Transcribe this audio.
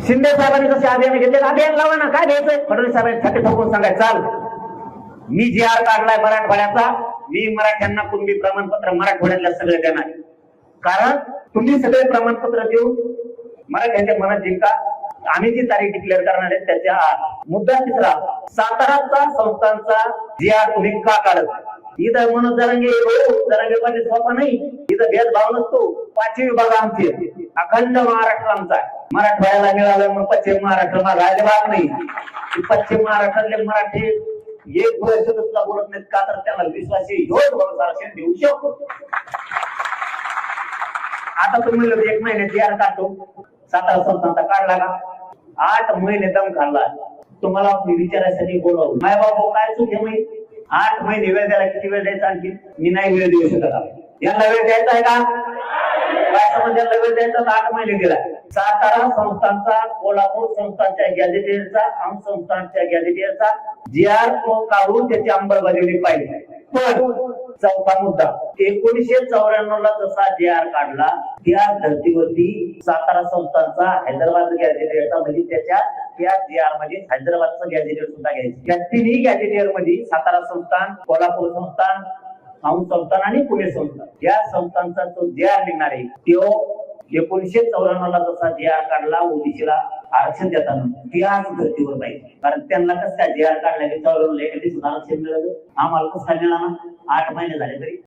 शिंदे साहेबांनी जसे अभियान घेतले अभियान लावा ना, काय घ्यायचंय? फडणवीस साहेबांसाठी ठोकून सांगाय चाल मी जी आर काढलाय मराठवाड्याचा, मी मराठ्यांना कुणबी प्रमाणपत्र मराठवाड्यातल्या सगळे देणार, कारण तुम्ही सगळे प्रमाणपत्र देऊन मराठ्यांच्या मनात जिंका. आम्ही जी तारीख डिक्लेअर करणार आहे त्याच्या मुद्दा तिसरा, साताराचा संस्थांचा जी आर तुम्ही का काढत? इथं मनोज जरांगे पाटील सोपा नाही, इथं भेदभाव नसतो. 5 विभाग आमचे, अखंड महाराष्ट्र आमचा. मराठवाड्याला मिळालं मग पश्चिम महाराष्ट्र माझा अजिबात नाही. पश्चिम महाराष्ट्रातले मराठी एक सुद्धा बोलत नाहीत, का तर त्याला विश्वासी देऊ शकतो. आता तुम्ही 1 महिन्यात जी आर काढतो, सातारा संस्थांचा काढला का? 8 महिने दम खाल्ला. तुम्हाला मी विचारायसाठी बोलवलं, माय बाबा काय चूक आहे माहिती? 8 महिने वेळ द्यायला किती वेळ द्यायचा? आणखी मी नाही वेळ देऊ शकत. यांना वेळ द्यायचा आहे का? काय समज यांना वेळ द्यायचा? 8 महिने दिला. सातारा संस्थांचा, कोल्हापूर संस्थांच्या गॅझेटियरचा, आम संस्थांच्या गॅझेटियरचा जी आर काढून त्याची अंमलबजावणी पाहिजे. पण चौथा मुद्दा, 1994 ला जसा जी आर काढला त्या धर्तीवरती सातारा संस्थांचा हैदराबाद गॅझेटियरचा, म्हणजे त्या जी आर मध्ये हैदराबादचं गॅझेटियर सुद्धा घ्यायचं. त्या तिन्ही गॅझेटियर मध्ये सातारा संस्थान, कोल्हापूर संस्थान, औंध संस्थान आणि पुणे संस्थान या संस्थांचा जो जी आर निघणार आहे तो 1994 ला जसा जी आर काढला ओबीसीला आरक्षण देताना त्याच धर्तीवर पाहिजे. कारण त्यांना कसं काय जी आर काढला की 94 ला एखादी सुद्धा आरक्षण मिळालं, आम्हाला कसं काय मिळालं? 8 महिने झाले तरी